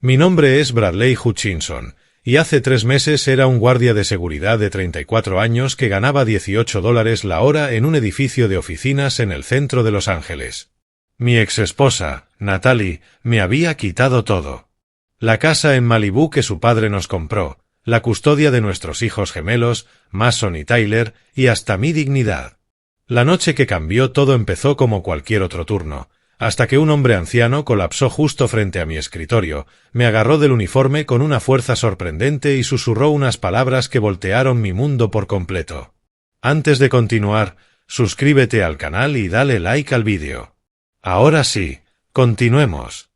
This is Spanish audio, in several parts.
Mi nombre es Bradley Hutchinson, y hace 3 meses era un guardia de seguridad de 34 años que ganaba $18 la hora en un edificio de oficinas en el centro de Los Ángeles. Mi exesposa, Natalie, me había quitado todo. La casa en Malibú que su padre nos compró, la custodia de nuestros hijos gemelos, Mason y Tyler, y hasta mi dignidad. La noche que cambió todo empezó como cualquier otro turno, hasta que un hombre anciano colapsó justo frente a mi escritorio, me agarró del uniforme con una fuerza sorprendente y susurró unas palabras que voltearon mi mundo por completo. Antes de continuar, suscríbete al canal y dale like al vídeo. Ahora sí, continuemos.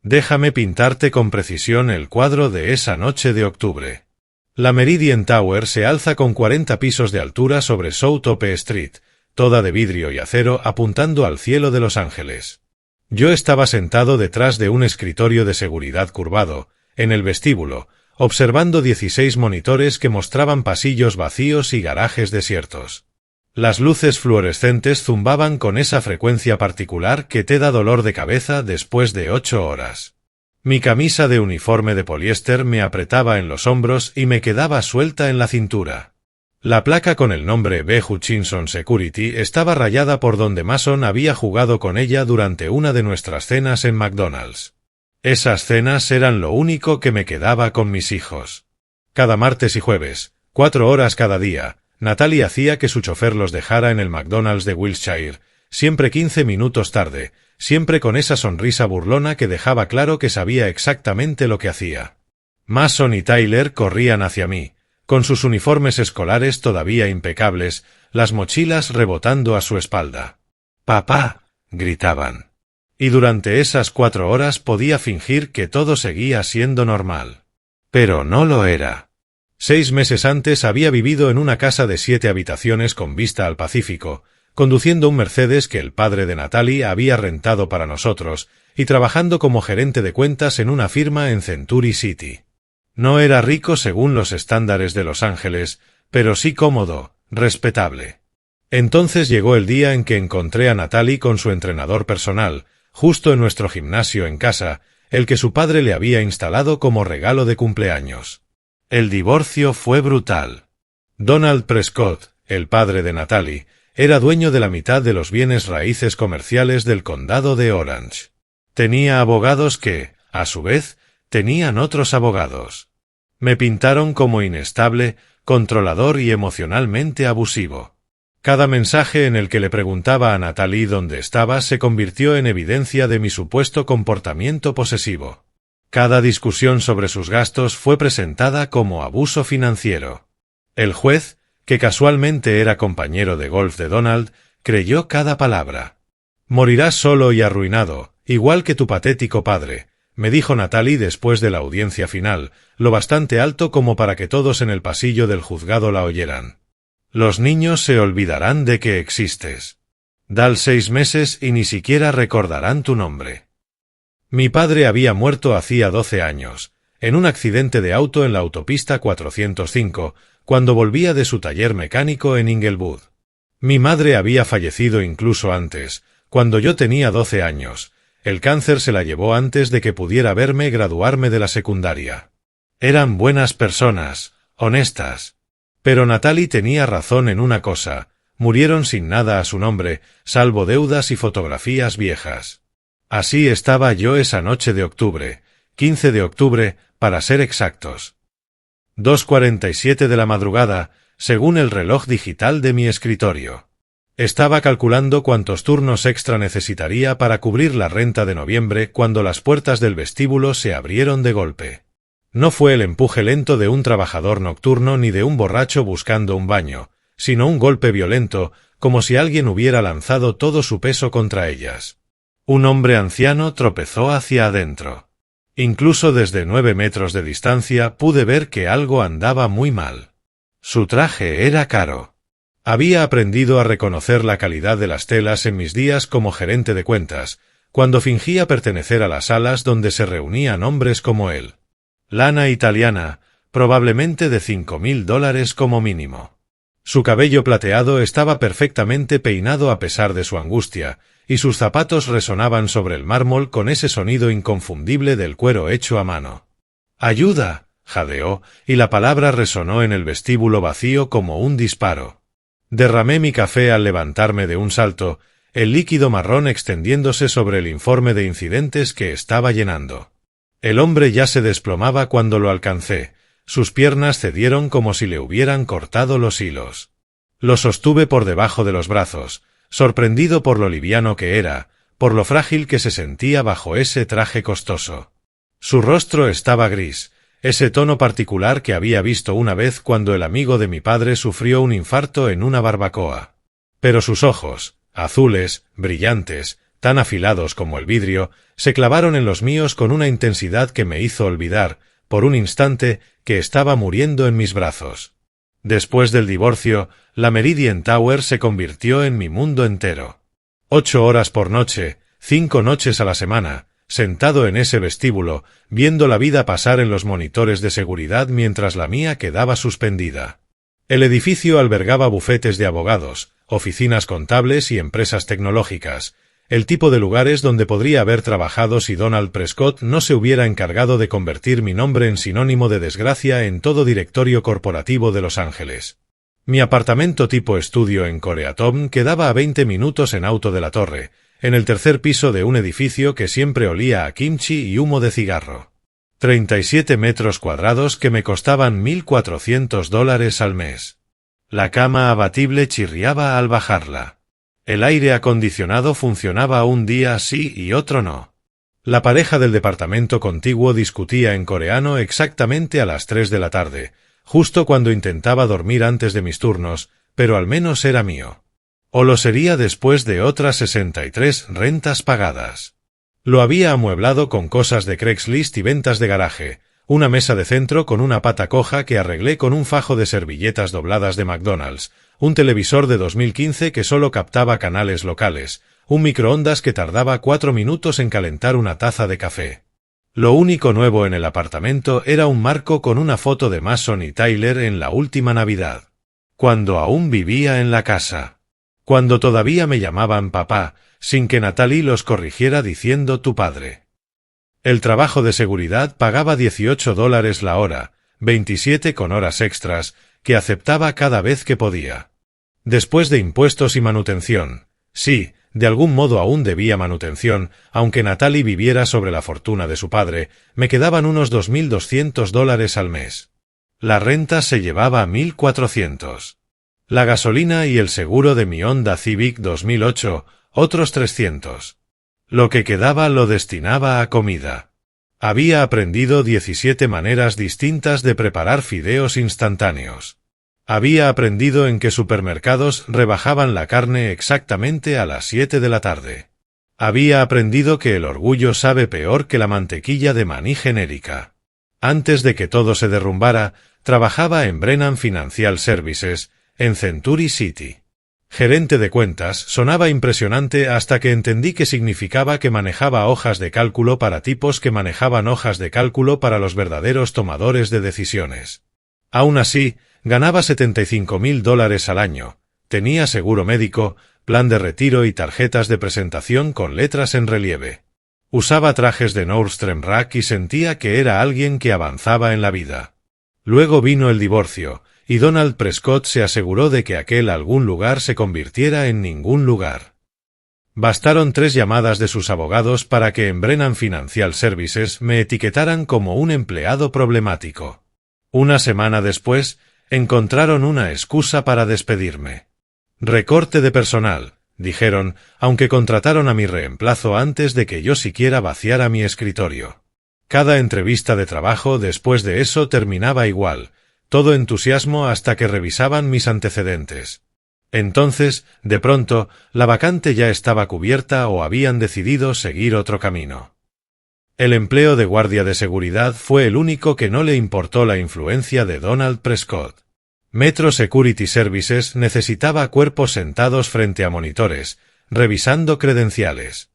Déjame pintarte con precisión el cuadro de esa noche de octubre. La Meridian Tower se alza con 40 pisos de altura sobre South Ope Street, toda de vidrio y acero apuntando al cielo de Los Ángeles. Yo estaba sentado detrás de un escritorio de seguridad curvado, en el vestíbulo, observando 16 monitores que mostraban pasillos vacíos y garajes desiertos. Las luces fluorescentes zumbaban con esa frecuencia particular que te da dolor de cabeza después de 8 horas. Mi camisa de uniforme de poliéster me apretaba en los hombros y me quedaba suelta en la cintura. La placa con el nombre B. Hutchinson Security estaba rayada por donde Mason había jugado con ella durante una de nuestras cenas en McDonald's. Esas cenas eran lo único que me quedaba con mis hijos. Cada martes y jueves, 4 horas cada día, Natalie hacía que su chofer los dejara en el McDonald's de Wilshire, siempre 15 minutos tarde, siempre con esa sonrisa burlona que dejaba claro que sabía exactamente lo que hacía. Mason y Tyler corrían hacia mí, con sus uniformes escolares todavía impecables, las mochilas rebotando a su espalda. «¡Papá!», gritaban. Y durante esas 4 horas podía fingir que todo seguía siendo normal. Pero no lo era. 6 meses antes había vivido en una casa de 7 habitaciones con vista al Pacífico, conduciendo un Mercedes que el padre de Natalie había rentado para nosotros, y trabajando como gerente de cuentas en una firma en Century City. No era rico según los estándares de Los Ángeles, pero sí cómodo, respetable. Entonces llegó el día en que encontré a Natalie con su entrenador personal, justo en nuestro gimnasio en casa, el que su padre le había instalado como regalo de cumpleaños. El divorcio fue brutal. Donald Prescott, el padre de Natalie, era dueño de la mitad de los bienes raíces comerciales del condado de Orange. Tenía abogados que, a su vez, tenían otros abogados. Me pintaron como inestable, controlador y emocionalmente abusivo. Cada mensaje en el que le preguntaba a Natalie dónde estaba se convirtió en evidencia de mi supuesto comportamiento posesivo. Cada discusión sobre sus gastos fue presentada como abuso financiero. El juez, que casualmente era compañero de golf de Donald, creyó cada palabra. «Morirás solo y arruinado, igual que tu patético padre», me dijo Natalie después de la audiencia final, lo bastante alto como para que todos en el pasillo del juzgado la oyeran. «Los niños se olvidarán de que existes. Dale 6 meses y ni siquiera recordarán tu nombre». Mi padre había muerto hacía 12 años, en un accidente de auto en la autopista 405, cuando volvía de su taller mecánico en Inglewood. Mi madre había fallecido incluso antes, cuando yo tenía 12 años. El cáncer se la llevó antes de que pudiera verme graduarme de la secundaria. Eran buenas personas, honestas. Pero Natalie tenía razón en una cosa, murieron sin nada a su nombre, salvo deudas y fotografías viejas. Así estaba yo esa noche de octubre, 15 de octubre, para ser exactos. 2:47 de la madrugada, según el reloj digital de mi escritorio. Estaba calculando cuántos turnos extra necesitaría para cubrir la renta de noviembre cuando las puertas del vestíbulo se abrieron de golpe. No fue el empuje lento de un trabajador nocturno ni de un borracho buscando un baño, sino un golpe violento, como si alguien hubiera lanzado todo su peso contra ellas. Un hombre anciano tropezó hacia adentro. Incluso desde 9 metros de distancia pude ver que algo andaba muy mal. Su traje era caro. Había aprendido a reconocer la calidad de las telas en mis días como gerente de cuentas, cuando fingía pertenecer a las salas donde se reunían hombres como él. Lana italiana, probablemente de $5,000 como mínimo. Su cabello plateado estaba perfectamente peinado a pesar de su angustia, y sus zapatos resonaban sobre el mármol con ese sonido inconfundible del cuero hecho a mano. «¡Ayuda!», jadeó, y la palabra resonó en el vestíbulo vacío como un disparo. Derramé mi café al levantarme de un salto, el líquido marrón extendiéndose sobre el informe de incidentes que estaba llenando. El hombre ya se desplomaba cuando lo alcancé. Sus piernas cedieron como si le hubieran cortado los hilos. Lo sostuve por debajo de los brazos, sorprendido por lo liviano que era, por lo frágil que se sentía bajo ese traje costoso. Su rostro estaba gris, ese tono particular que había visto una vez cuando el amigo de mi padre sufrió un infarto en una barbacoa. Pero sus ojos, azules, brillantes, tan afilados como el vidrio, se clavaron en los míos con una intensidad que me hizo olvidar, por un instante, que estaba muriendo en mis brazos. Después del divorcio, la Meridian Tower se convirtió en mi mundo entero. 8 horas por noche, 5 noches a la semana, sentado en ese vestíbulo, viendo la vida pasar en los monitores de seguridad mientras la mía quedaba suspendida. El edificio albergaba bufetes de abogados, oficinas contables y empresas tecnológicas, el tipo de lugares donde podría haber trabajado si Donald Prescott no se hubiera encargado de convertir mi nombre en sinónimo de desgracia en todo directorio corporativo de Los Ángeles. Mi apartamento tipo estudio en Koreatown quedaba a 20 minutos en auto de la torre, en el tercer piso de un edificio que siempre olía a kimchi y humo de cigarro. 37 metros cuadrados que me costaban $1.400 al mes. La cama abatible chirriaba al bajarla. El aire acondicionado funcionaba un día sí y otro no. La pareja del departamento contiguo discutía en coreano exactamente a las 3 de la tarde, justo cuando intentaba dormir antes de mis turnos, pero al menos era mío. O lo sería después de otras 63 rentas pagadas. Lo había amueblado con cosas de Craigslist y ventas de garaje, una mesa de centro con una pata coja que arreglé con un fajo de servilletas dobladas de McDonald's, un televisor de 2015 que solo captaba canales locales, un microondas que tardaba 4 minutos en calentar una taza de café. Lo único nuevo en el apartamento era un marco con una foto de Mason y Tyler en la última Navidad. Cuando aún vivía en la casa. Cuando todavía me llamaban papá, sin que Natalie los corrigiera diciendo tu padre. El trabajo de seguridad pagaba $18 la hora, 27 con horas extras, que aceptaba cada vez que podía. Después de impuestos y manutención, sí, de algún modo aún debía manutención, aunque Natalie viviera sobre la fortuna de su padre, me quedaban unos $2.200 al mes. La renta se llevaba $1.400. La gasolina y el seguro de mi Honda Civic 2008, otros $300. Lo que quedaba lo destinaba a comida. Había aprendido 17 maneras distintas de preparar fideos instantáneos. Había aprendido en qué supermercados rebajaban la carne exactamente a las 7 de la tarde. Había aprendido que el orgullo sabe peor que la mantequilla de maní genérica. Antes de que todo se derrumbara, trabajaba en Brennan Financial Services, en Century City. Gerente de cuentas sonaba impresionante hasta que entendí que significaba que manejaba hojas de cálculo para tipos que manejaban hojas de cálculo para los verdaderos tomadores de decisiones. Aún así, ganaba $75.000 al año, tenía seguro médico, plan de retiro y tarjetas de presentación con letras en relieve. Usaba trajes de Nordstrom Rack y sentía que era alguien que avanzaba en la vida. Luego vino el divorcio, y Donald Prescott se aseguró de que aquel algún lugar se convirtiera en ningún lugar. Bastaron 3 llamadas de sus abogados para que en Brennan Financial Services me etiquetaran como un empleado problemático. Una semana después, encontraron una excusa para despedirme. Recorte de personal, dijeron, aunque contrataron a mi reemplazo antes de que yo siquiera vaciara mi escritorio. Cada entrevista de trabajo después de eso terminaba igual, todo entusiasmo hasta que revisaban mis antecedentes. Entonces, de pronto, la vacante ya estaba cubierta o habían decidido seguir otro camino. El empleo de guardia de seguridad fue el único que no le importó la influencia de Donald Prescott. Metro Security Services necesitaba cuerpos sentados frente a monitores, revisando credenciales.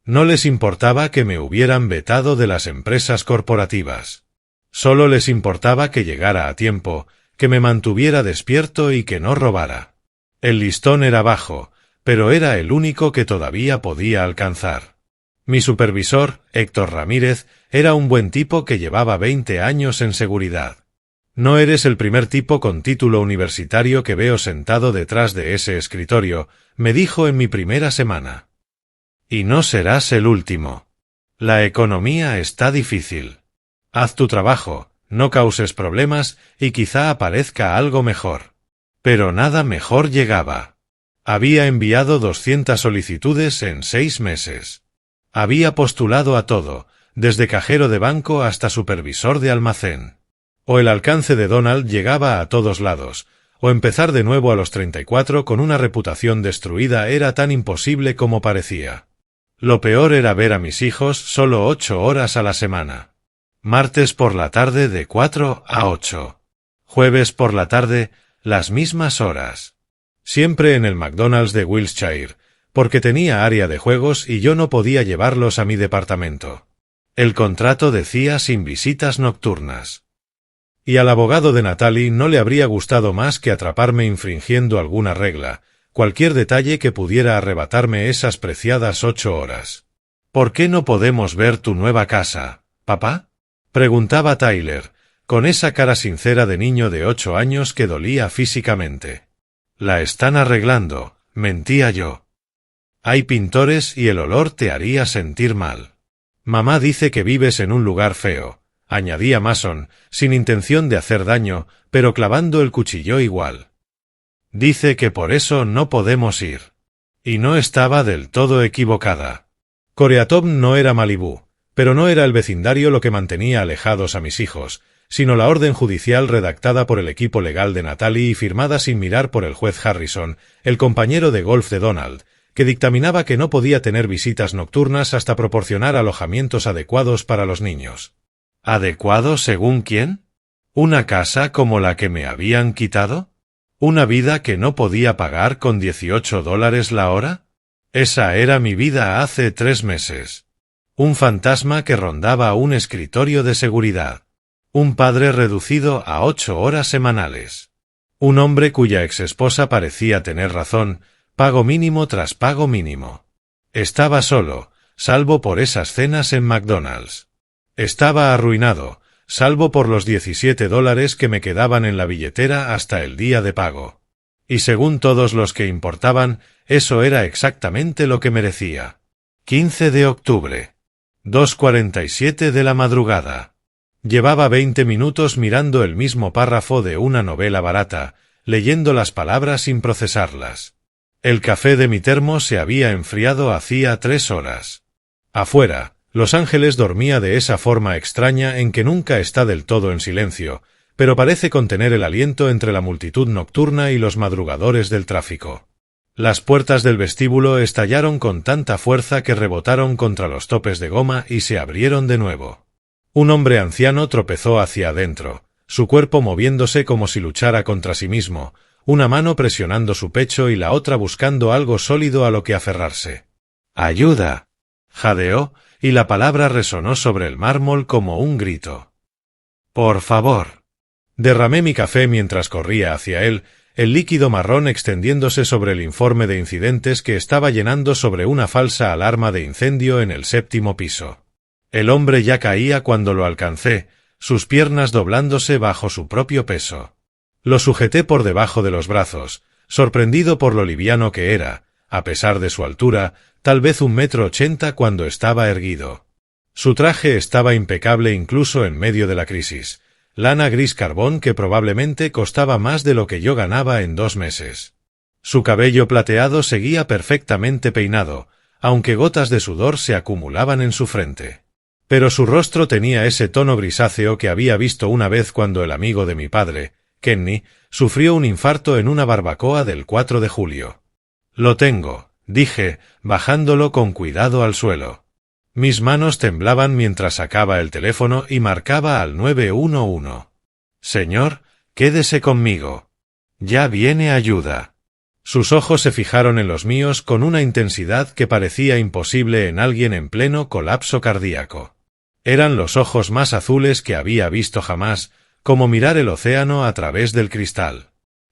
No les importaba que me hubieran vetado de las empresas corporativas. Solo les importaba que llegara a tiempo, que me mantuviera despierto y que no robara. El listón era bajo, pero era el único que todavía podía alcanzar. Mi supervisor, Héctor Ramírez, era un buen tipo que llevaba 20 años en seguridad. No eres el primer tipo con título universitario que veo sentado detrás de ese escritorio, me dijo en mi primera semana. Y no serás el último. La economía está difícil. Haz tu trabajo, no causes problemas y quizá aparezca algo mejor. Pero nada mejor llegaba. Había enviado 200 solicitudes en 6 meses. Había postulado a todo, desde cajero de banco hasta supervisor de almacén. O el alcance de Donald llegaba a todos lados, o empezar de nuevo a los 34 con una reputación destruida era tan imposible como parecía. Lo peor era ver a mis hijos solo 8 horas a la semana. Martes por la tarde de 4 a 8. Jueves por la tarde, las mismas horas. Siempre en el McDonald's de Wilshire, porque tenía área de juegos y yo no podía llevarlos a mi departamento. El contrato decía sin visitas nocturnas. Y al abogado de Natalie no le habría gustado más que atraparme infringiendo alguna regla, cualquier detalle que pudiera arrebatarme esas preciadas 8 horas. ¿Por qué no podemos ver tu nueva casa, papá? Preguntaba Tyler, con esa cara sincera de niño de 8 años que dolía físicamente. La están arreglando, mentía yo. Hay pintores y el olor te haría sentir mal. Mamá dice que vives en un lugar feo, añadía Mason, sin intención de hacer daño, pero clavando el cuchillo igual. Dice que por eso no podemos ir. Y no estaba del todo equivocada. Koreatown no era Malibú, pero no era el vecindario lo que mantenía alejados a mis hijos, sino la orden judicial redactada por el equipo legal de Natalie y firmada sin mirar por el juez Harrison, el compañero de golf de Donald, que dictaminaba que no podía tener visitas nocturnas hasta proporcionar alojamientos adecuados para los niños. ¿Adecuados según quién? ¿Una casa como la que me habían quitado? ¿Una vida que no podía pagar con $18 la hora? Esa era mi vida hace 3 meses. Un fantasma que rondaba un escritorio de seguridad. Un padre reducido a 8 horas semanales. Un hombre cuya exesposa parecía tener razón, pago mínimo tras pago mínimo. Estaba solo, salvo por esas cenas en McDonald's. Estaba arruinado, salvo por los $17 que me quedaban en la billetera hasta el día de pago. Y según todos los que importaban, eso era exactamente lo que merecía. 15 de octubre. 2:47 de la madrugada. Llevaba 20 minutos mirando el mismo párrafo de una novela barata, leyendo las palabras sin procesarlas. El café de mi termo se había enfriado hacía 3 horas. Afuera, Los Ángeles dormía de esa forma extraña en que nunca está del todo en silencio, pero parece contener el aliento entre la multitud nocturna y los madrugadores del tráfico. Las puertas del vestíbulo estallaron con tanta fuerza que rebotaron contra los topes de goma y se abrieron de nuevo. Un hombre anciano tropezó hacia adentro, su cuerpo moviéndose como si luchara contra sí mismo, una mano presionando su pecho y la otra buscando algo sólido a lo que aferrarse. «¡Ayuda!», jadeó, y la palabra resonó sobre el mármol como un grito. «¡Por favor!». Derramé mi café mientras corría hacia él, el líquido marrón extendiéndose sobre el informe de incidentes que estaba llenando sobre una falsa alarma de incendio en el 7º piso. El hombre ya caía cuando lo alcancé, sus piernas doblándose bajo su propio peso. Lo sujeté por debajo de los brazos, sorprendido por lo liviano que era, a pesar de su altura, tal vez 1,80 m cuando estaba erguido. Su traje estaba impecable incluso en medio de la crisis, lana gris carbón que probablemente costaba más de lo que yo ganaba en 2 meses. Su cabello plateado seguía perfectamente peinado, aunque gotas de sudor se acumulaban en su frente. Pero su rostro tenía ese tono grisáceo que había visto una vez cuando el amigo de mi padre, Kenny, sufrió un infarto en una barbacoa del 4 de julio. «Lo tengo», dije, bajándolo con cuidado al suelo. Mis manos temblaban mientras sacaba el teléfono y marcaba al 911. «Señor, quédese conmigo. Ya viene ayuda». Sus ojos se fijaron en los míos con una intensidad que parecía imposible en alguien en pleno colapso cardíaco. Eran los ojos más azules que había visto jamás, como mirar el océano a través del cristal.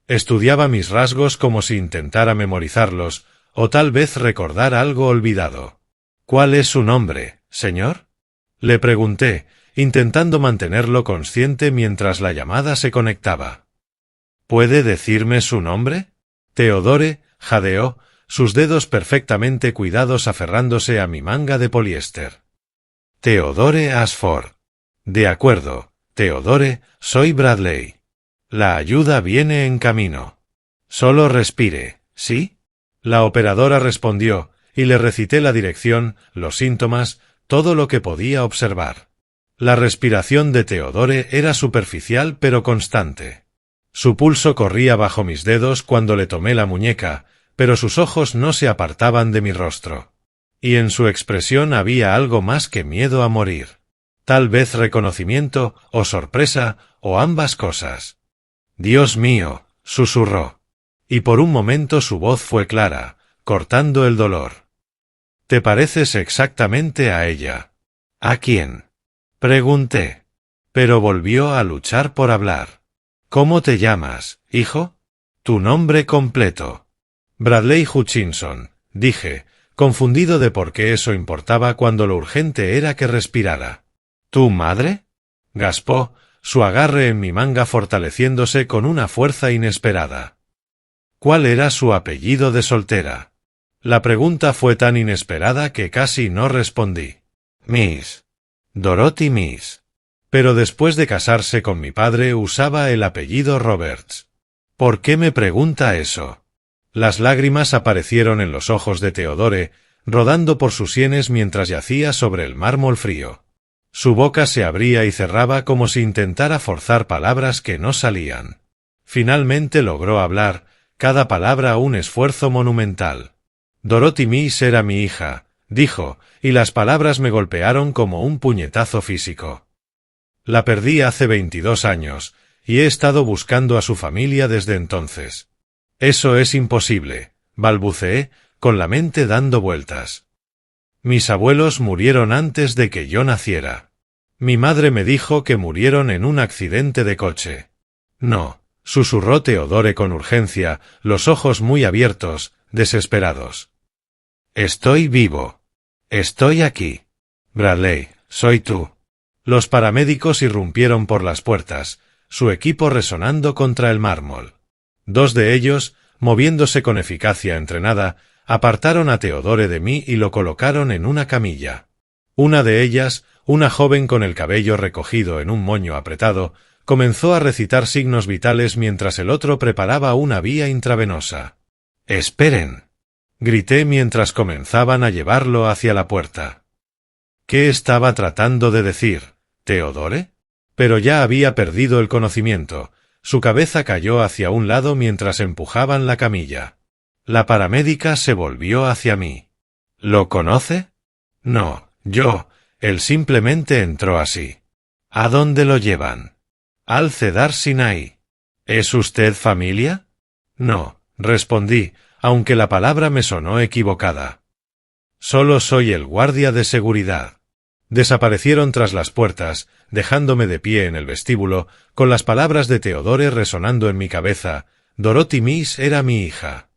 Estudiaba mis rasgos como si intentara memorizarlos, O tal vez recordar algo olvidado. ¿Cuál es su nombre, señor? Le pregunté, intentando mantenerlo consciente mientras la llamada se conectaba. ¿Puede decirme su nombre? Theodore, jadeó, sus dedos perfectamente cuidados aferrándose a mi manga de poliéster. Theodore Ashford. De acuerdo, Theodore, soy Bradley. La ayuda viene en camino. Solo respire, ¿sí? La operadora respondió, y le recité la dirección, los síntomas, todo lo que podía observar. La respiración de Theodore era superficial pero constante. Su pulso corría bajo mis dedos cuando le tomé la muñeca, pero sus ojos no se apartaban de mi rostro. Y en su expresión había algo más que miedo a morir. Tal vez reconocimiento, o sorpresa, o ambas cosas. «Dios mío», susurró. Y por un momento su voz fue clara, cortando el dolor. «Te pareces exactamente a ella». «¿A quién?», pregunté. Pero volvió a luchar por hablar. «¿Cómo te llamas, hijo?» «Tu nombre completo». «Bradley Hutchinson», dije, confundido de por qué eso importaba cuando lo urgente era que respirara. «¿Tu madre?», gaspó, su agarre en mi manga fortaleciéndose con una fuerza inesperada. «¿Cuál era su apellido de soltera?». La pregunta fue tan inesperada que casi no respondí. «Miss. Dorothy Miss». Pero después de casarse con mi padre usaba el apellido Roberts. «¿Por qué me pregunta eso?». Las lágrimas aparecieron en los ojos de Theodore, rodando por sus sienes mientras yacía sobre el mármol frío. Su boca se abría y cerraba como si intentara forzar palabras que no salían. Finalmente logró hablar, cada palabra un esfuerzo monumental. «Dorothy Miss era mi hija», dijo, y las palabras me golpearon como un puñetazo físico. «La perdí hace 22 años, y he estado buscando a su familia desde entonces». «Eso es imposible», balbuceé, con la mente dando vueltas. «Mis abuelos murieron antes de que yo naciera. Mi madre me dijo que murieron en un accidente de coche». «No», susurró Theodore con urgencia, los ojos muy abiertos, desesperados. «Estoy vivo. Estoy aquí. Bradley, soy tú». Los paramédicos irrumpieron por las puertas, su equipo resonando contra el mármol. 2 de ellos, moviéndose con eficacia entrenada, apartaron a Theodore de mí y lo colocaron en una camilla. Una de ellas, una joven con el cabello recogido en un moño apretado, comenzó a recitar signos vitales mientras el otro preparaba una vía intravenosa. «¡Esperen!», grité mientras comenzaban a llevarlo hacia la puerta. ¿Qué estaba tratando de decir, Theodore? Pero ya había perdido el conocimiento. Su cabeza cayó hacia un lado mientras empujaban la camilla. La paramédica se volvió hacia mí. «¿Lo conoce?» «No, él simplemente entró así». «¿A dónde lo llevan?» «Al Cedar Sinai». «¿Es usted familia?» «No», respondí, aunque la palabra me sonó equivocada. «Solo soy el guardia de seguridad». Desaparecieron tras las puertas, dejándome de pie en el vestíbulo, con las palabras de Theodore resonando en mi cabeza. Dorothy Miss era mi hija.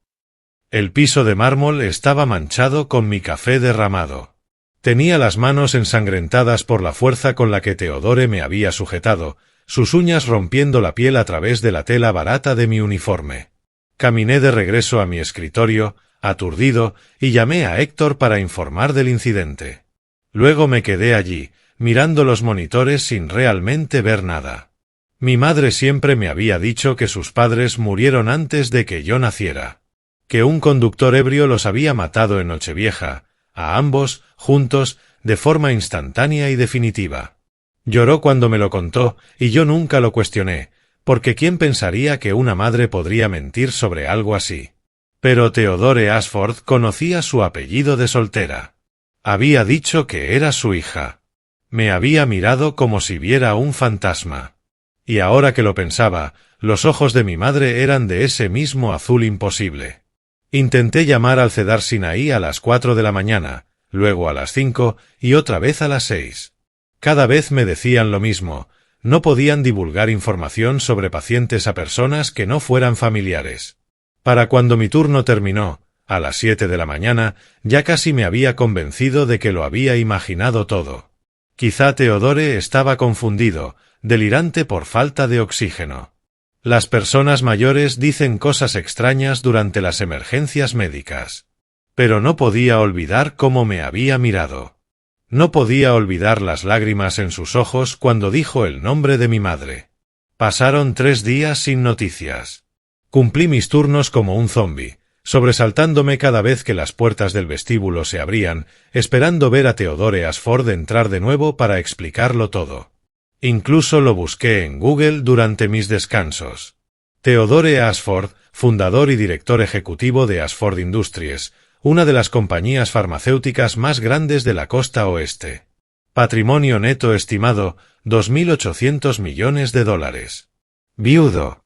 El piso de mármol estaba manchado con mi café derramado. Tenía las manos ensangrentadas por la fuerza con la que Theodore me había sujetado, sus uñas rompiendo la piel a través de la tela barata de mi uniforme. Caminé de regreso a mi escritorio, aturdido, y llamé a Héctor para informar del incidente. Luego me quedé allí, mirando los monitores sin realmente ver nada. Mi madre siempre me había dicho que sus padres murieron antes de que yo naciera. Que un conductor ebrio los había matado en Nochevieja, a ambos, juntos, de forma instantánea y definitiva. Lloró cuando me lo contó, y yo nunca lo cuestioné, porque ¿quién pensaría que una madre podría mentir sobre algo así? Pero Theodore Ashford conocía su apellido de soltera. Había dicho que era su hija. Me había mirado como si viera un fantasma. Y ahora que lo pensaba, los ojos de mi madre eran de ese mismo azul imposible. Intenté llamar al Cedar Sinai a las 4 de la mañana, luego a las 5 y otra vez a las 6. Cada vez me decían lo mismo, no podían divulgar información sobre pacientes a personas que no fueran familiares. Para cuando mi turno terminó, A las 7 de la mañana ya casi me había convencido de que lo había imaginado todo. Quizá Theodore estaba confundido, delirante por falta de oxígeno. Las personas mayores dicen cosas extrañas durante las emergencias médicas. Pero no podía olvidar cómo me había mirado. No podía olvidar las lágrimas en sus ojos cuando dijo el nombre de mi madre. Pasaron 3 días sin noticias. Cumplí mis turnos como un zombi, sobresaltándome cada vez que las puertas del vestíbulo se abrían, esperando ver a Theodore Ashford entrar de nuevo para explicarlo todo. Incluso lo busqué en Google durante mis descansos. Theodore Ashford, fundador y director ejecutivo de Ashford Industries, una de las compañías farmacéuticas más grandes de la costa oeste. Patrimonio neto estimado, $2.800 millones. Viudo.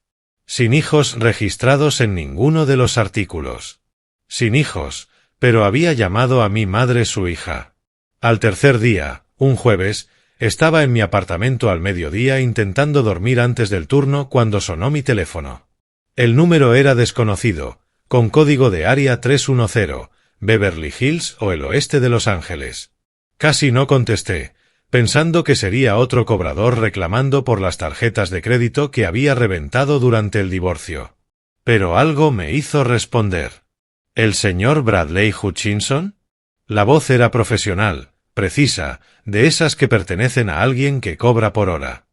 Sin hijos registrados en ninguno de los artículos. Sin hijos, pero había llamado a mi madre su hija. Al tercer día, un jueves, estaba en mi apartamento al mediodía intentando dormir antes del turno cuando sonó mi teléfono. El número era desconocido, con código de área 310, Beverly Hills o el oeste de Los Ángeles. Casi no contesté, pensando que sería otro cobrador reclamando por las tarjetas de crédito que había reventado durante el divorcio. Pero algo me hizo responder. ¿El señor Bradley Hutchinson? La voz era profesional, precisa, de esas que pertenecen a alguien que cobra por hora.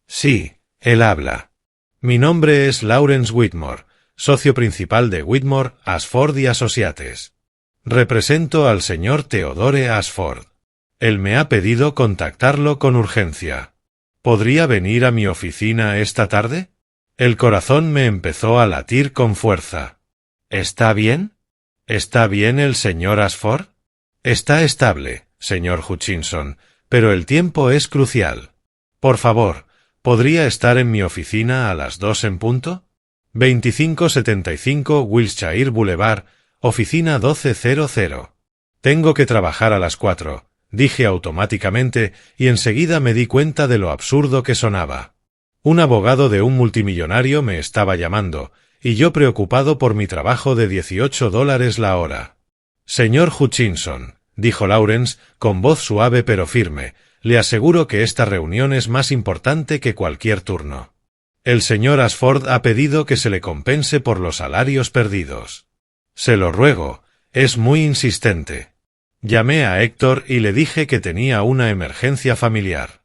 Sí, él habla. Mi nombre es Lawrence Whitmore, socio principal de Whitmore, Ashford y Associates. Represento al señor Theodore Ashford. Él me ha pedido contactarlo con urgencia. ¿Podría venir a mi oficina esta tarde? El corazón me empezó a latir con fuerza. ¿Está bien? ¿Está bien el señor Ashford? Está estable, señor Hutchinson, pero el tiempo es crucial. Por favor, ¿podría estar en mi oficina a las 2 en punto? 2575 Wilshire Boulevard, oficina 1200. Tengo que trabajar a las 4, dije automáticamente y enseguida me di cuenta de lo absurdo que sonaba. Un abogado de un multimillonario me estaba llamando, y yo preocupado por mi trabajo de $18 la hora. Señor Hutchinson, dijo Lawrence, con voz suave pero firme, le aseguro que esta reunión es más importante que cualquier turno. El señor Ashford ha pedido que se le compense por los salarios perdidos. Se lo ruego, es muy insistente. Llamé a Héctor y le dije que tenía una emergencia familiar.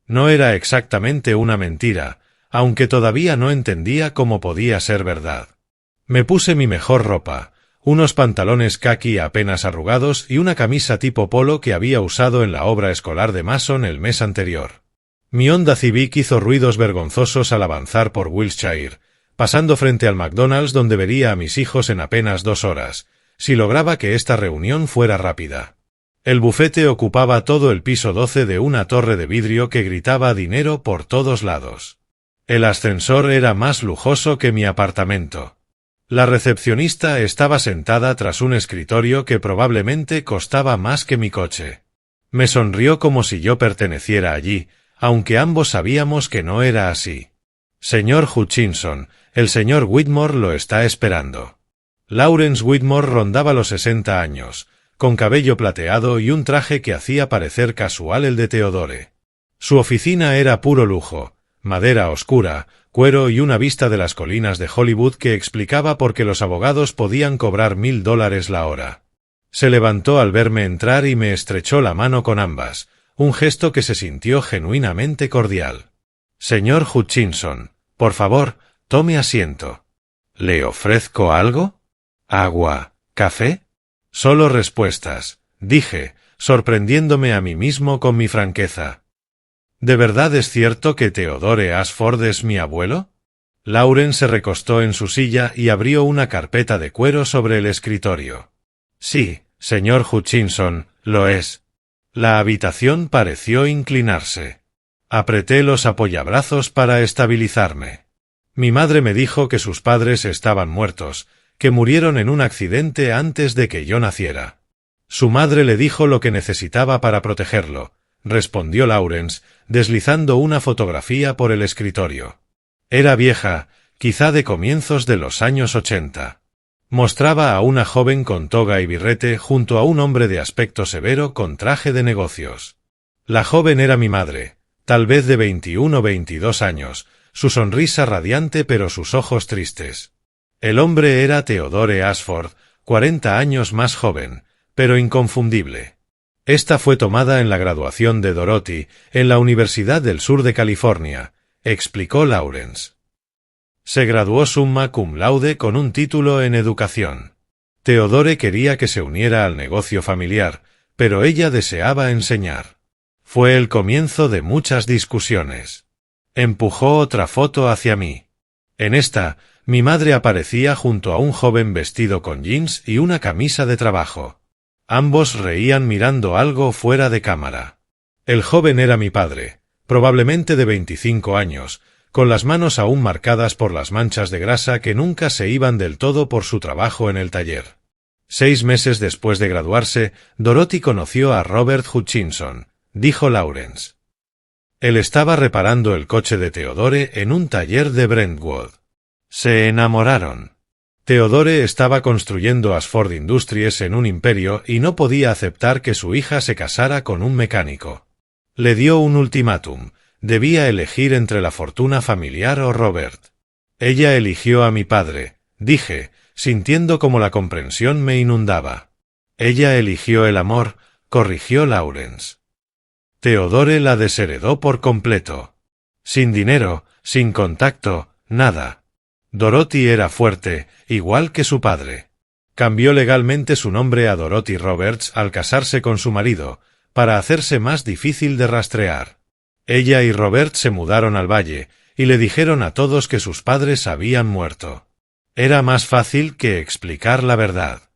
No era exactamente una mentira, aunque todavía no entendía cómo podía ser verdad. Me puse mi mejor ropa, unos pantalones caqui apenas arrugados y una camisa tipo polo que había usado en la obra escolar de Mason el mes anterior. Mi Honda Civic hizo ruidos vergonzosos al avanzar por Wilshire, pasando frente al McDonald's donde vería a mis hijos en apenas 2 horas, si lograba que esta reunión fuera rápida. El bufete ocupaba todo el piso 12 de una torre de vidrio que gritaba dinero por todos lados. El ascensor era más lujoso que mi apartamento. La recepcionista estaba sentada tras un escritorio que probablemente costaba más que mi coche. Me sonrió como si yo perteneciera allí, aunque ambos sabíamos que no era así. Señor Hutchinson, el señor Whitmore lo está esperando. Lawrence Whitmore rondaba los 60 años, con cabello plateado y un traje que hacía parecer casual el de Theodore. Su oficina era puro lujo, madera oscura, cuero y una vista de las colinas de Hollywood que explicaba por qué los abogados podían cobrar $1,000 la hora. Se levantó al verme entrar y me estrechó la mano con ambas, un gesto que se sintió genuinamente cordial. Señor Hutchinson, por favor, tome asiento. ¿Le ofrezco algo? ¿Agua? ¿Café? Solo respuestas, dije, sorprendiéndome a mí mismo con mi franqueza. ¿De verdad es cierto que Theodore Ashford es mi abuelo? Lawrence se recostó en su silla y abrió una carpeta de cuero sobre el escritorio. Sí, señor Hutchinson, lo es. La habitación pareció inclinarse. Apreté los apoyabrazos para estabilizarme. Mi madre me dijo que sus padres estaban muertos, que murieron en un accidente antes de que yo naciera. Su madre le dijo lo que necesitaba para protegerlo, respondió Lawrence, deslizando una fotografía por el escritorio. Era vieja, quizá de comienzos de los años 80. Mostraba a una joven con toga y birrete junto a un hombre de aspecto severo con traje de negocios. La joven era mi madre, tal vez de 21 o 22 años, su sonrisa radiante pero sus ojos tristes. El hombre era Theodore Ashford, 40 años más joven, pero inconfundible. Esta fue tomada en la graduación de Dorothy en la Universidad del Sur de California, explicó Lawrence. Se graduó summa cum laude con un título en educación. Theodore quería que se uniera al negocio familiar, pero ella deseaba enseñar. Fue el comienzo de muchas discusiones. Empujó otra foto hacia mí. En esta, mi madre aparecía junto a un joven vestido con jeans y una camisa de trabajo. Ambos reían mirando algo fuera de cámara. El joven era mi padre, probablemente de 25 años, con las manos aún marcadas por las manchas de grasa que nunca se iban del todo por su trabajo en el taller. 6 meses después de graduarse, Dorothy conoció a Robert Hutchinson, dijo Lawrence. Él estaba reparando el coche de Theodore en un taller de Brentwood. Se enamoraron. Theodore estaba construyendo Ashford Industries en un imperio y no podía aceptar que su hija se casara con un mecánico. Le dio un ultimátum. Debía elegir entre la fortuna familiar o Robert. Ella eligió a mi padre, dije, sintiendo como la comprensión me inundaba. Ella eligió el amor, corrigió Lawrence. Theodore la desheredó por completo. Sin dinero, sin contacto, nada. Dorothy era fuerte, igual que su padre. Cambió legalmente su nombre a Dorothy Roberts al casarse con su marido, para hacerse más difícil de rastrear. Ella y Robert se mudaron al valle, y le dijeron a todos que sus padres habían muerto. Era más fácil que explicar la verdad.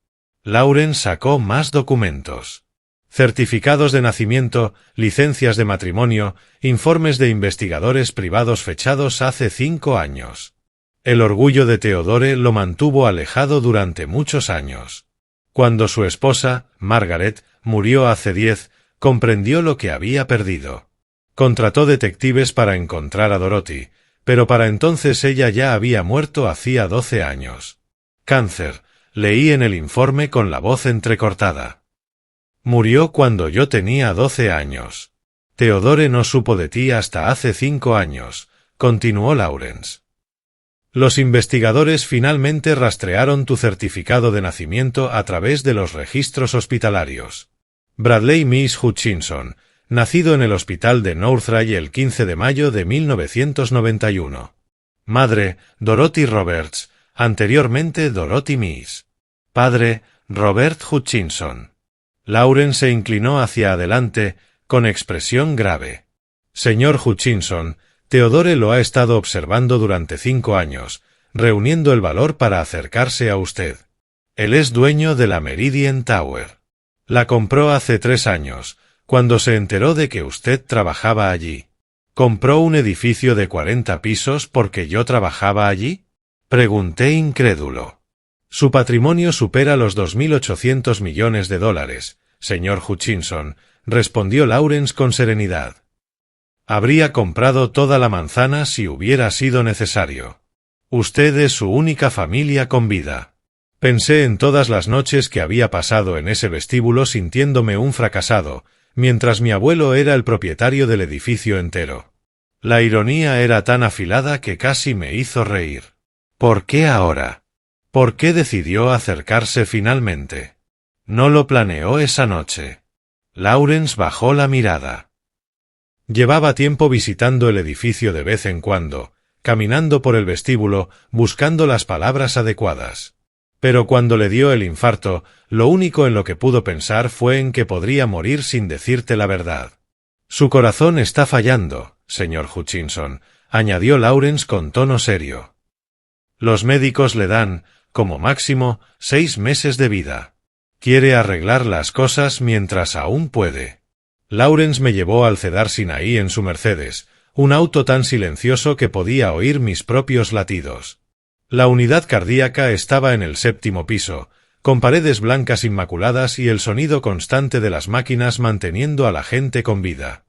Lawrence sacó más documentos. Certificados de nacimiento, licencias de matrimonio, informes de investigadores privados fechados hace 5 años. El orgullo de Theodore lo mantuvo alejado durante muchos años. Cuando su esposa, Margaret, murió hace 10, comprendió lo que había perdido. Contrató detectives para encontrar a Dorothy, pero para entonces ella ya había muerto hacía 12 años. Cáncer, leí en el informe con la voz entrecortada. Murió cuando yo tenía 12 años. Theodore no supo de ti hasta hace 5 años, continuó Lawrence. Los investigadores finalmente rastrearon tu certificado de nacimiento a través de los registros hospitalarios. Bradley Miss Hutchinson, nacido en el hospital de Northridge el 15 de mayo de 1991. Madre, Dorothy Roberts, anteriormente Dorothy Miss. Padre, Robert Hutchinson. Lawrence se inclinó hacia adelante, con expresión grave. Señor Hutchinson, Theodore lo ha estado observando durante 5 años, reuniendo el valor para acercarse a usted. Él es dueño de la Meridian Tower. La compró hace 3 años, cuando se enteró de que usted trabajaba allí. ¿Compró un edificio de 40 pisos porque yo trabajaba allí? Pregunté incrédulo. Su patrimonio supera los 2.800 millones de dólares, señor Hutchinson, respondió Lawrence con serenidad. Habría comprado toda la manzana si hubiera sido necesario. Usted es su única familia con vida. Pensé en todas las noches que había pasado en ese vestíbulo sintiéndome un fracasado, mientras mi abuelo era el propietario del edificio entero. La ironía era tan afilada que casi me hizo reír. ¿Por qué ahora? ¿Por qué decidió acercarse finalmente? No lo planeó esa noche. Lawrence bajó la mirada. Llevaba tiempo visitando el edificio de vez en cuando, caminando por el vestíbulo, buscando las palabras adecuadas. Pero cuando le dio el infarto, lo único en lo que pudo pensar fue en que podría morir sin decirte la verdad. Su corazón está fallando, señor Hutchinson, añadió Lawrence con tono serio. Los médicos le dan, como máximo, 6 meses de vida. Quiere arreglar las cosas mientras aún puede. Lawrence me llevó al Cedar Sinaí en su Mercedes, un auto tan silencioso que podía oír mis propios latidos. La unidad cardíaca estaba en el 7º piso, con paredes blancas inmaculadas y el sonido constante de las máquinas manteniendo a la gente con vida.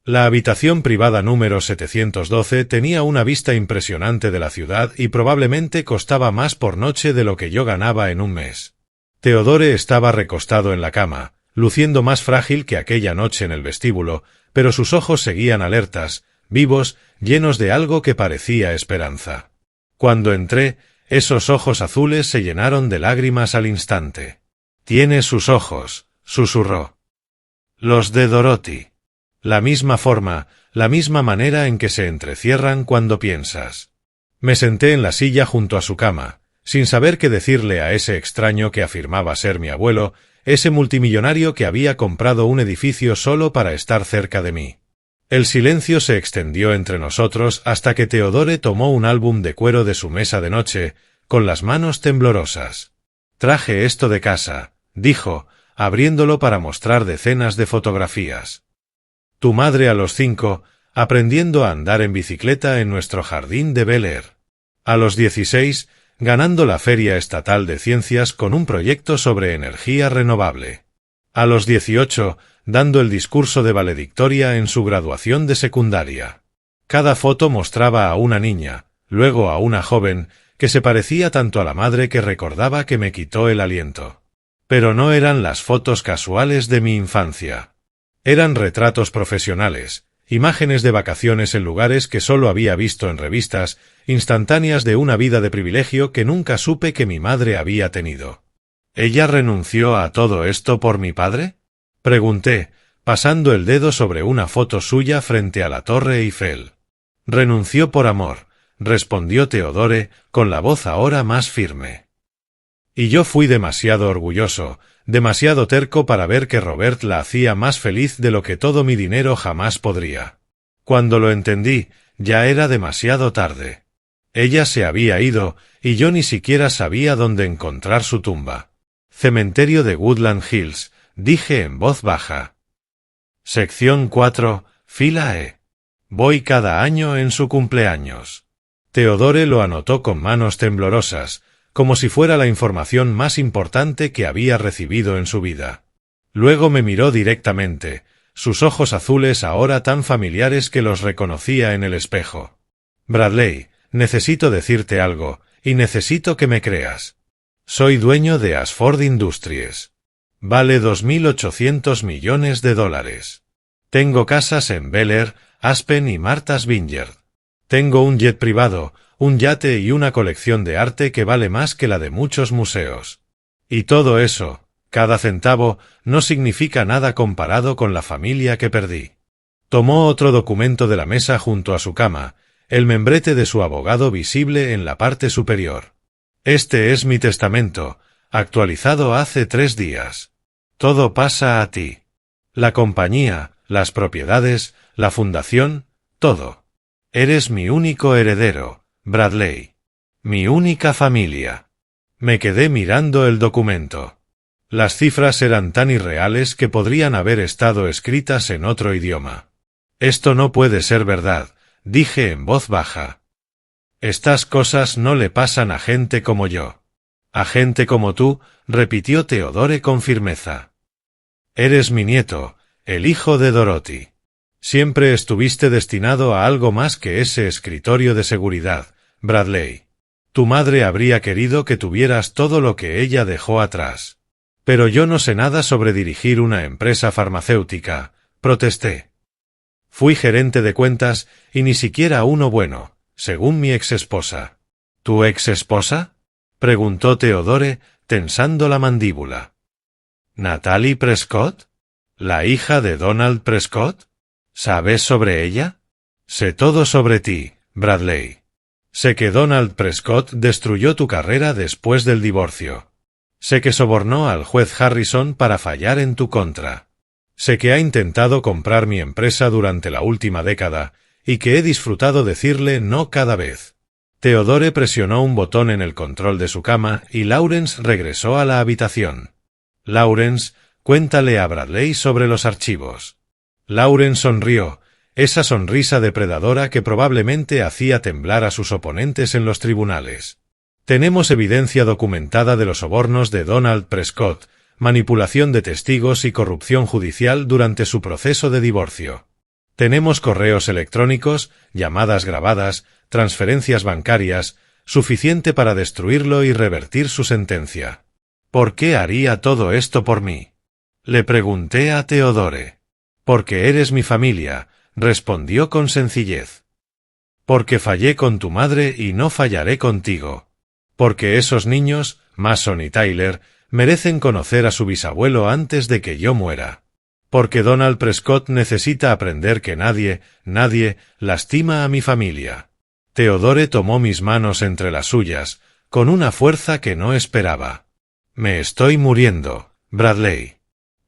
La habitación privada número 712 tenía una vista impresionante de la ciudad y probablemente costaba más por noche de lo que yo ganaba en un mes. Theodore estaba recostado en la cama, luciendo más frágil que aquella noche en el vestíbulo, pero sus ojos seguían alertas, vivos, llenos de algo que parecía esperanza. Cuando entré, esos ojos azules se llenaron de lágrimas al instante. «Tiene sus ojos», susurró. «Los de Dorothy. La misma forma, la misma manera en que se entrecierran cuando piensas». Me senté en la silla junto a su cama, sin saber qué decirle a ese extraño que afirmaba ser mi abuelo, ese multimillonario que había comprado un edificio solo para estar cerca de mí. El silencio se extendió entre nosotros hasta que Theodore tomó un álbum de cuero de su mesa de noche, con las manos temblorosas. «Traje esto de casa», dijo, abriéndolo para mostrar decenas de fotografías. «Tu madre a los 5, aprendiendo a andar en bicicleta en nuestro jardín de Bel Air. A los 16, ganando la Feria Estatal de Ciencias con un proyecto sobre energía renovable. A los 18, dando el discurso de valedictoria en su graduación de secundaria. Cada foto mostraba a una niña, luego a una joven, que se parecía tanto a la madre que recordaba que me quitó el aliento. Pero no eran las fotos casuales de mi infancia. Eran retratos profesionales, imágenes de vacaciones en lugares que solo había visto en revistas, instantáneas de una vida de privilegio que nunca supe que mi madre había tenido. ¿Ella renunció a todo esto por mi padre?, pregunté, pasando el dedo sobre una foto suya frente a la Torre Eiffel. «Renunció por amor», respondió Theodore, con la voz ahora más firme. Y yo fui demasiado orgulloso, demasiado terco para ver que Robert la hacía más feliz de lo que todo mi dinero jamás podría. Cuando lo entendí, ya era demasiado tarde. Ella se había ido, y yo ni siquiera sabía dónde encontrar su tumba. «Cementerio de Woodland Hills», dije en voz baja. Sección 4, fila E. Voy cada año en su cumpleaños. Theodore lo anotó con manos temblorosas, como si fuera la información más importante que había recibido en su vida. Luego me miró directamente, sus ojos azules ahora tan familiares que los reconocía en el espejo. «Bradley, necesito decirte algo, y necesito que me creas. Soy dueño de Ashford Industries. Vale $2.800 millones. Tengo casas en Bel Air, Aspen y Martha's Vineyard. Tengo un jet privado, un yate y una colección de arte que vale más que la de muchos museos. Y todo eso, cada centavo, no significa nada comparado con la familia que perdí». Tomó otro documento de la mesa junto a su cama, el membrete de su abogado visible en la parte superior. «Este es mi testamento, actualizado hace 3 días. Todo pasa a ti. La compañía, las propiedades, la fundación, todo. Eres mi único heredero, Bradley. Mi única familia». Me quedé mirando el documento. Las cifras eran tan irreales que podrían haber estado escritas en otro idioma. «Esto no puede ser verdad», dije en voz baja. «Estas cosas no le pasan a gente como yo». «A gente como tú», repitió Theodore con firmeza. «Eres mi nieto, el hijo de Dorothy. Siempre estuviste destinado a algo más que ese escritorio de seguridad, Bradley. Tu madre habría querido que tuvieras todo lo que ella dejó atrás. Pero yo no sé nada sobre dirigir una empresa farmacéutica», protesté. «Fui gerente de cuentas y ni siquiera uno bueno, según mi exesposa». «¿Tu exesposa?», preguntó Theodore, tensando la mandíbula. «¿Natalie Prescott? ¿La hija de Donald Prescott? ¿Sabes sobre ella?» «Sé todo sobre ti, Bradley. Sé que Donald Prescott destruyó tu carrera después del divorcio. Sé que sobornó al juez Harrison para fallar en tu contra. Sé que ha intentado comprar mi empresa durante la última década y que he disfrutado decirle no cada vez». Theodore presionó un botón en el control de su cama y Lawrence regresó a la habitación. «Lawrence, cuéntale a Bradley sobre los archivos». Lawrence sonrió, esa sonrisa depredadora que probablemente hacía temblar a sus oponentes en los tribunales. «Tenemos evidencia documentada de los sobornos de Donald Prescott, manipulación de testigos y corrupción judicial durante su proceso de divorcio. Tenemos correos electrónicos, llamadas grabadas, transferencias bancarias, suficiente para destruirlo y revertir su sentencia. ¿Por qué haría todo esto por mí? Le pregunté a Theodore. Porque eres mi familia, respondió con sencillez. Porque fallé con tu madre y no fallaré contigo. Porque esos niños, Mason y Tyler, merecen conocer a su bisabuelo antes de que yo muera. Porque Donald Prescott necesita aprender que nadie lastima a mi familia. Theodore tomó mis manos entre las suyas, con una fuerza que no esperaba. Me estoy muriendo, Bradley.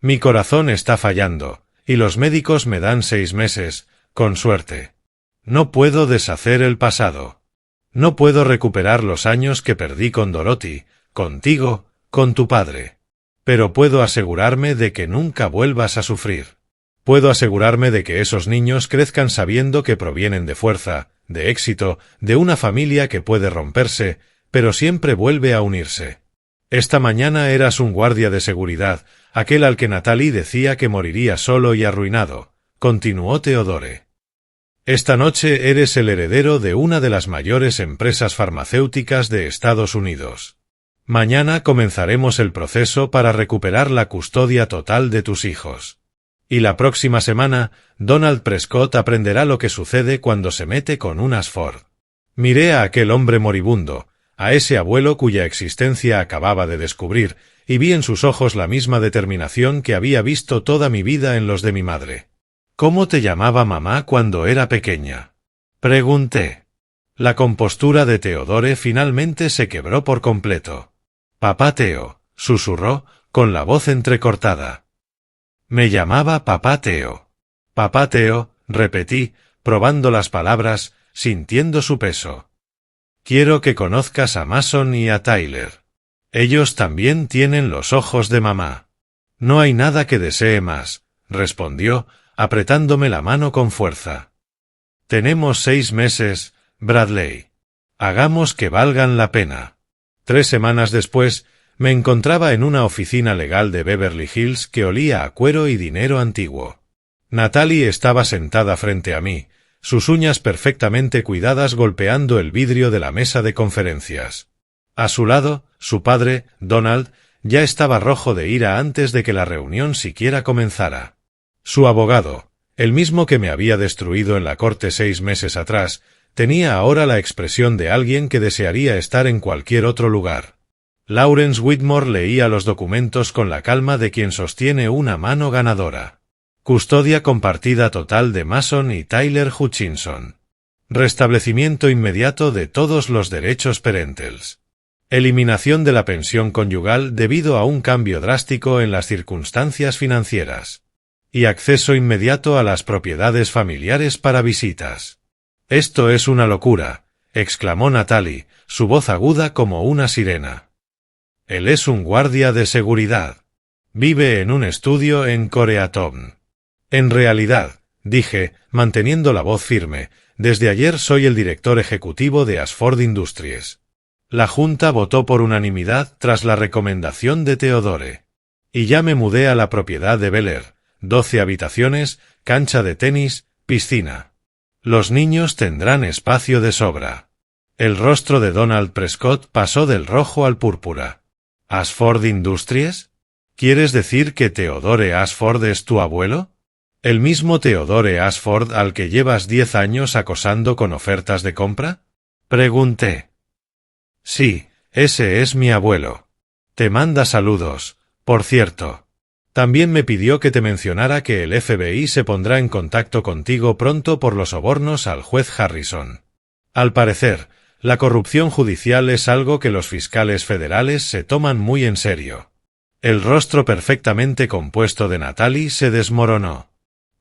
Mi corazón está fallando, y los médicos me dan 6 meses, con suerte. No puedo deshacer el pasado. No puedo recuperar los años que perdí con Dorothy, contigo, con tu padre. Pero puedo asegurarme de que nunca vuelvas a sufrir. Puedo asegurarme de que esos niños crezcan sabiendo que provienen de fuerza, de éxito, de una familia que puede romperse, pero siempre vuelve a unirse. Esta mañana eras un guardia de seguridad, aquel al que Natalie decía que moriría solo y arruinado, continuó Theodore. Esta noche eres el heredero de una de las mayores empresas farmacéuticas de Estados Unidos. Mañana comenzaremos el proceso para recuperar la custodia total de tus hijos. Y la próxima semana, Donald Prescott aprenderá lo que sucede cuando se mete con un Ashford. Miré a aquel hombre moribundo, a ese abuelo cuya existencia acababa de descubrir, y vi en sus ojos la misma determinación que había visto toda mi vida en los de mi madre. ¿Cómo te llamaba mamá cuando era pequeña? Pregunté. La compostura de Theodore finalmente se quebró por completo. Papá Theo, susurró, con la voz entrecortada. Me llamaba Papá Theo. Papá Theo, repetí, probando las palabras, sintiendo su peso. Quiero que conozcas a Mason y a Tyler. Ellos también tienen los ojos de mamá. No hay nada que desee más, respondió, apretándome la mano con fuerza. Tenemos 6 meses, Bradley. Hagamos que valgan la pena. 3 semanas después, me encontraba en una oficina legal de Beverly Hills que olía a cuero y dinero antiguo. Natalie estaba sentada frente a mí, sus uñas perfectamente cuidadas golpeando el vidrio de la mesa de conferencias. A su lado, su padre, Donald, ya estaba rojo de ira antes de que la reunión siquiera comenzara. Su abogado, el mismo que me había destruido en la corte 6 meses atrás, tenía ahora la expresión de alguien que desearía estar en cualquier otro lugar. Lawrence Whitmore leía los documentos con la calma de quien sostiene una mano ganadora. Custodia compartida total de Mason y Tyler Hutchinson. Restablecimiento inmediato de todos los derechos parentales. Eliminación de la pensión conyugal debido a un cambio drástico en las circunstancias financieras. Y acceso inmediato a las propiedades familiares para visitas. Esto es una locura, exclamó Natalie, su voz aguda como una sirena. Él es un guardia de seguridad. Vive en un estudio en Koreatown. En realidad, dije, manteniendo la voz firme, desde ayer soy el director ejecutivo de Ashford Industries. La Junta votó por unanimidad tras la recomendación de Theodore. Y ya me mudé a la propiedad de Bel Air, 12 habitaciones, cancha de tenis, piscina. Los niños tendrán espacio de sobra. El rostro de Donald Prescott pasó del rojo al púrpura. ¿Ashford Industries? ¿Quieres decir que Theodore Ashford es tu abuelo? ¿El mismo Theodore Ashford al que llevas 10 años acosando con ofertas de compra? Pregunté. Sí, ese es mi abuelo. Te manda saludos, por cierto. También me pidió que te mencionara que el FBI se pondrá en contacto contigo pronto por los sobornos al juez Harrison. Al parecer, la corrupción judicial es algo que los fiscales federales se toman muy en serio. El rostro perfectamente compuesto de Natalie se desmoronó.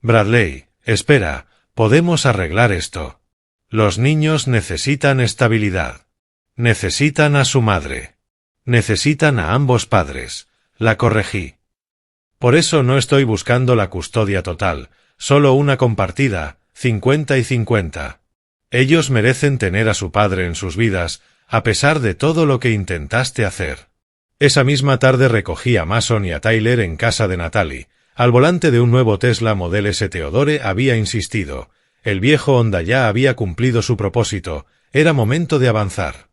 Bradley, espera, podemos arreglar esto. Los niños necesitan estabilidad. Necesitan a su madre. Necesitan a ambos padres. La corregí. Por eso no estoy buscando la custodia total, solo una compartida, 50 y 50. Ellos merecen tener a su padre en sus vidas, a pesar de todo lo que intentaste hacer. Esa misma tarde recogí a Mason y a Tyler en casa de Natalie, Al volante de un nuevo Tesla Model S, Theodore había insistido. El viejo Honda ya había cumplido su propósito. Era momento de avanzar.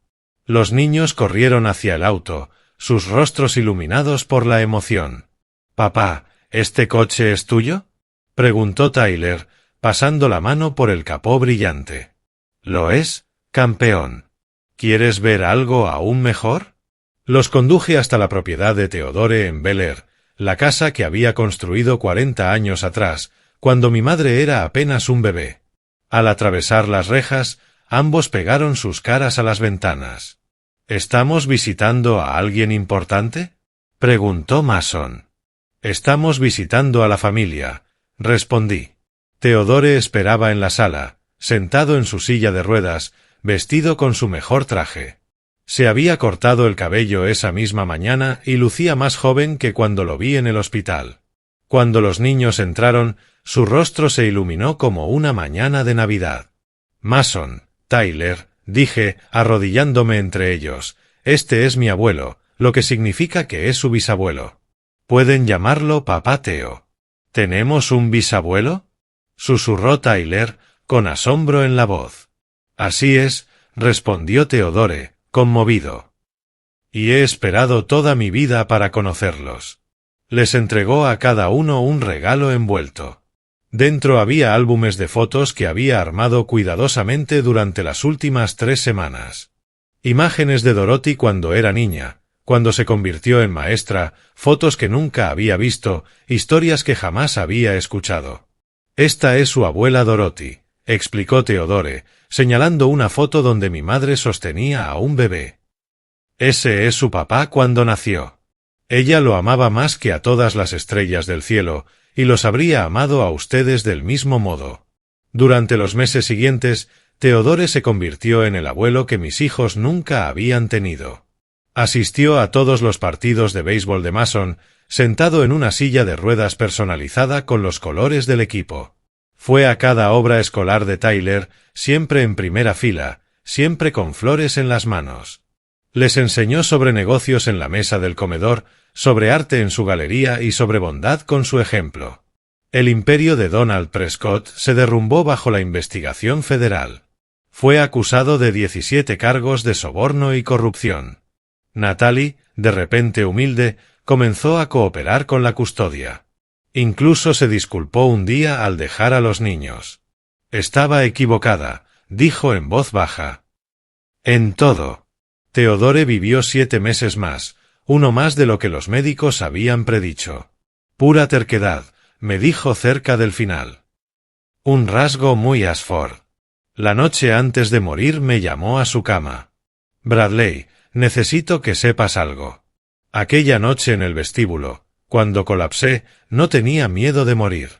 Los niños corrieron hacia el auto, sus rostros iluminados por la emoción. «Papá, ¿este coche es tuyo?», preguntó Tyler, pasando la mano por el capó brillante. «Lo es, campeón. ¿Quieres ver algo aún mejor?». Los conduje hasta la propiedad de Theodore en Bel Air, la casa que había construido 40 años atrás, cuando mi madre era apenas un bebé. Al atravesar las rejas, ambos pegaron sus caras a las ventanas. «¿Estamos visitando a alguien importante?», preguntó Mason. «Estamos visitando a la familia», respondí. Theodore esperaba en la sala, sentado en su silla de ruedas, vestido con su mejor traje. Se había cortado el cabello esa misma mañana y lucía más joven que cuando lo vi en el hospital. Cuando los niños entraron, su rostro se iluminó como una mañana de Navidad. «Mason, Tyler», dije, arrodillándome entre ellos, «este es mi abuelo, lo que significa que es su bisabuelo. Pueden llamarlo Papá Theo». «¿Tenemos un bisabuelo?», susurró Tyler, con asombro en la voz. «Así es», respondió Theodore, conmovido. «Y he esperado toda mi vida para conocerlos». Les entregó a cada uno un regalo envuelto. Dentro había álbumes de fotos que había armado cuidadosamente durante las últimas 3 semanas. Imágenes de Dorothy cuando era niña, cuando se convirtió en maestra, fotos que nunca había visto, historias que jamás había escuchado. «Esta es su abuela Dorothy», explicó Theodore, señalando una foto donde mi madre sostenía a un bebé. «Ese es su papá cuando nació. Ella lo amaba más que a todas las estrellas del cielo, y los habría amado a ustedes del mismo modo». Durante los meses siguientes, Theodore se convirtió en el abuelo que mis hijos nunca habían tenido. Asistió a todos los partidos de béisbol de Mason, sentado en una silla de ruedas personalizada con los colores del equipo. Fue a cada obra escolar de Tyler, siempre en primera fila, siempre con flores en las manos. Les enseñó sobre negocios en la mesa del comedor, sobre arte en su galería y sobre bondad con su ejemplo. El imperio de Donald Prescott se derrumbó bajo la investigación federal. Fue acusado de 17 cargos de soborno y corrupción. Natalie, de repente humilde, comenzó a cooperar con la custodia. Incluso se disculpó un día al dejar a los niños. «Estaba equivocada», dijo en voz baja. «En todo». Theodore vivió 7 meses más, uno más de lo que los médicos habían predicho. «Pura terquedad», me dijo cerca del final. Un rasgo muy Ashford. La noche antes de morir me llamó a su cama. «Bradley, necesito que sepas algo». Aquella noche en el vestíbulo, cuando colapsé, no tenía miedo de morir.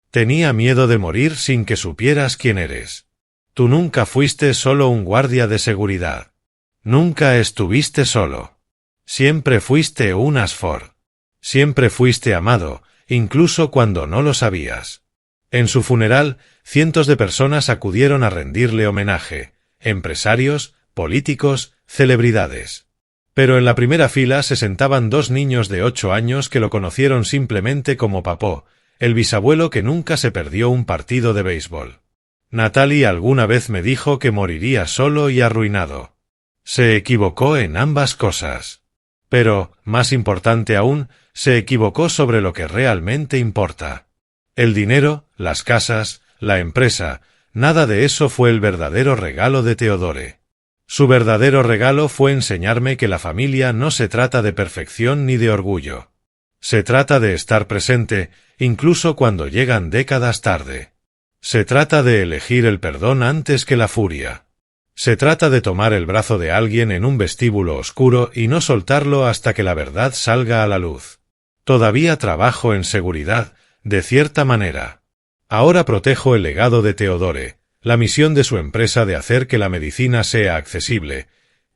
Tenía miedo de morir sin que supieras quién eres. Tú nunca fuiste solo un guardia de seguridad. Nunca estuviste solo. Siempre fuiste un Ashford. Siempre fuiste amado, incluso cuando no lo sabías. En su funeral, cientos de personas acudieron a rendirle homenaje, empresarios, políticos, celebridades. Pero en la primera fila se sentaban 2 niños de 8 años que lo conocieron simplemente como Papó, el bisabuelo que nunca se perdió un partido de béisbol. Natalie alguna vez me dijo que moriría solo y arruinado. Se equivocó en ambas cosas. Pero, más importante aún, se equivocó sobre lo que realmente importa. El dinero, las casas, la empresa, nada de eso fue el verdadero regalo de Theodore. Su verdadero regalo fue enseñarme que la familia no se trata de perfección ni de orgullo. Se trata de estar presente, incluso cuando llegan décadas tarde. Se trata de elegir el perdón antes que la furia. Se trata de tomar el brazo de alguien en un vestíbulo oscuro y no soltarlo hasta que la verdad salga a la luz. Todavía trabajo en seguridad, de cierta manera. Ahora protejo el legado de Theodore, la misión de su empresa de hacer que la medicina sea accesible,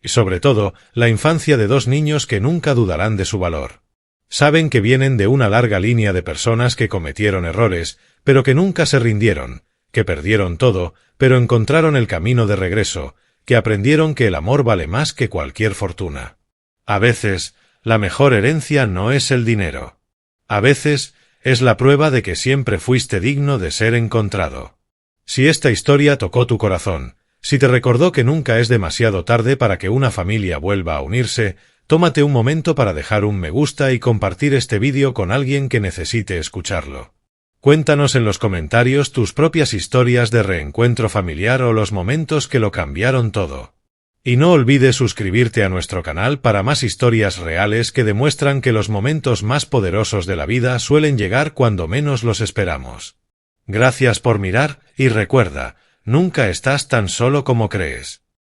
y sobre todo, la infancia de 2 niños que nunca dudarán de su valor. Saben que vienen de una larga línea de personas que cometieron errores, pero que nunca se rindieron, que perdieron todo, pero encontraron el camino de regreso, que aprendieron que el amor vale más que cualquier fortuna. A veces, la mejor herencia no es el dinero. A veces, es la prueba de que siempre fuiste digno de ser encontrado. Si esta historia tocó tu corazón, si te recordó que nunca es demasiado tarde para que una familia vuelva a unirse, tómate un momento para dejar un me gusta y compartir este vídeo con alguien que necesite escucharlo. Cuéntanos en los comentarios tus propias historias de reencuentro familiar o los momentos que lo cambiaron todo. Y no olvides suscribirte a nuestro canal para más historias reales que demuestran que los momentos más poderosos de la vida suelen llegar cuando menos los esperamos. Gracias por mirar, y recuerda, nunca estás tan solo como crees.